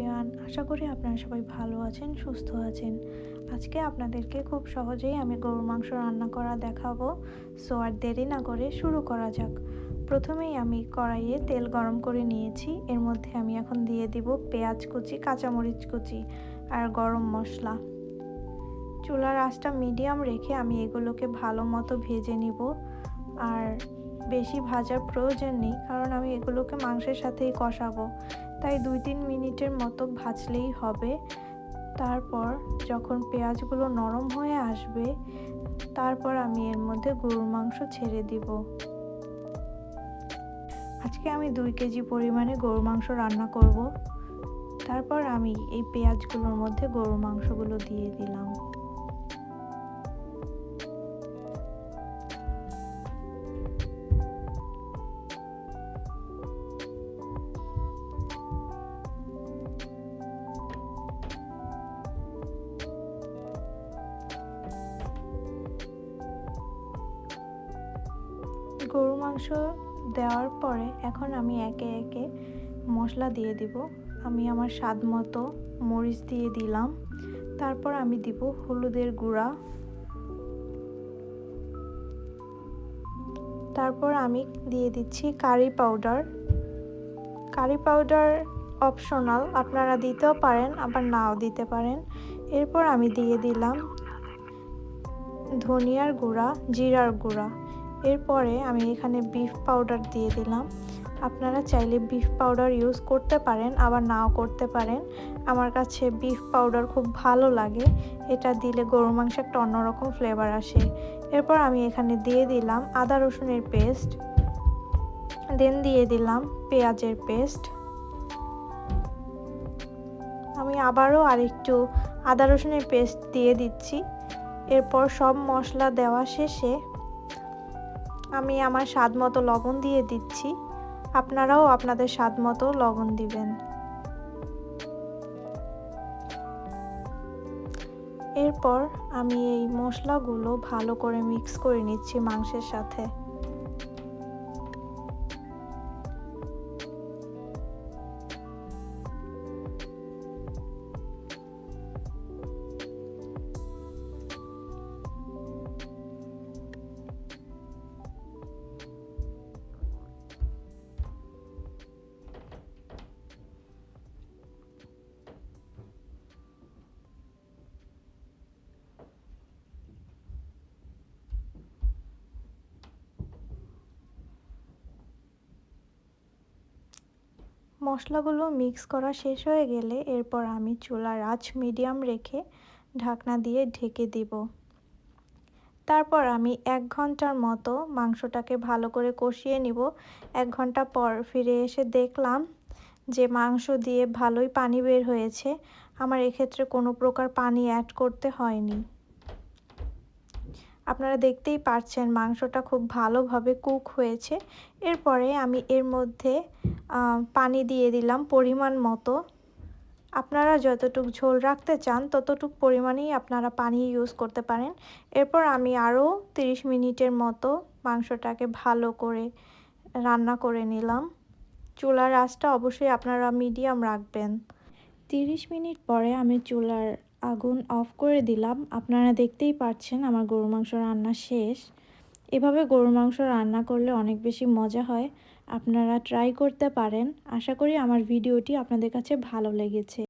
Everyone, আশা করি আপনারা সবাই ভালো আছেন, সুস্থ আছেন। আজকে আপনাদেরকে খুব সহজেই আমি গরুর মাংস রান্না করা দেখাবো। সো আর দেরি না করে শুরু করা যাক। প্রথমেই আমি কড়াইয়ে তেল গরম করে নিয়েছি। এর মধ্যে আমি এখন দিয়ে দিব পেঁয়াজ কুচি, কাঁচামরিচ কুচি আর গরম মশলা। চুলার আঁচটা মিডিয়াম রেখে আমি এগুলোকে ভালো মতো ভেজে নিব। আর বেশি ভাজার প্রয়োজন নেই, কারণ আমি এগুলোকে মাংসের সাথেই কষাবো, তাই 2-3 মিনিটের মতো ভাজলেই হবে। তারপর যখন পেঁয়াজগুলো নরম হয়ে আসবে, তারপর আমি এর মধ্যে গরুর মাংস ছেড়ে দিব। আজকে আমি 2 কেজি পরিমাণে গরুর মাংস রান্না করব। তারপর আমি এই পেঁয়াজগুলোর মধ্যে গরুর মাংসগুলো দিয়ে দিলাম। গরুর মাংস দেওয়ার পরে এখন আমি একে একে মশলা দিয়ে দিব। আমি আমার স্বাদ মতো মরিচ দিয়ে দিলাম। তারপর আমি দিব হলুদের গুঁড়া। তারপর আমি দিয়ে দিচ্ছি curry powder. Curry powder optional, আপনারা দিতেও পারেন আবার নাও দিতে পারেন। এরপর আমি দিয়ে দিলাম ধনিয়ার গুঁড়া, জিরার গুঁড়া। এরপরে আমি এখানে বিফ পাউডার দিয়ে দিলাম। আপনারা চাইলে বিফ পাউডার ইউজ করতে পারেন আবার নাও করতে পারেন। আমার কাছে বিফ পাউডার খুব ভালো লাগে, এটা দিলে গরুর মাংসে একটা অন্যরকম ফ্লেভার আসে। এরপর আমি এখানে দিয়ে দিলাম আদা রসুনের পেস্ট, দেন দিয়ে দিলাম পেঁয়াজের পেস্ট। আমি আবারও আরেকটু আদা রসুনের পেস্ট দিয়ে দিচ্ছি। এরপর সব মশলা দেওয়া শেষে আমি আমার স্বাদ মতো লবণ দিয়ে দিচ্ছি। আপনারাও আপনাদের স্বাদ মতো লবণ দিবেন। এরপর আমি এই মশলাগুলো ভালো করে মিক্স করে নিচ্ছি মাংসের সাথে। মশলাগুলো মিক্স করা শেষ হয়ে গেলে এরপর আমি চুলার আঁচ মিডিয়াম রেখে ঢাকনা দিয়ে ঢেকে দিব। তারপর আমি 1 ঘন্টার মতো মাংসটাকে ভালো করে কষিয়ে নিব। 1 ঘন্টা পর ফিরে এসে দেখলাম যে মাংস দিয়ে ভালোই পানি বের হয়েছে। আমার এক্ষেত্রে কোনো প্রকার পানি অ্যাড করতে হয়নি। আপনারা দেখতেই পাচ্ছেন মাংসটা খুব ভালোভাবে কুক হয়েছে। এরপরে আমি এর মধ্যে পানি দিয়ে দিলাম পরিমাণ মতো। আপনারা যতটুকু ঝোল রাখতে চান ততটুকু পরিমাণেই আপনারা পানি ইউজ করতে পারেন। এরপর আমি আরও 30 মিনিটের মতো মাংসটাকে ভালো করে রান্না করে নিলাম। চুলার আঁচটা অবশ্যই আপনারা মিডিয়াম রাখবেন। 30 মিনিট পরে আমি চুলার আগুন অফ করে দিলাম। আপনারা দেখতেই পাচ্ছেন আমার গরুর মাংস রান্না শেষ। এভাবে গরুর মাংস রান্না করলে অনেক বেশি মজা হয়। আপনারা ট্রাই করতে পারেন। আশা করি আমার ভিডিওটি আপনাদের কাছে ভালো লেগেছে।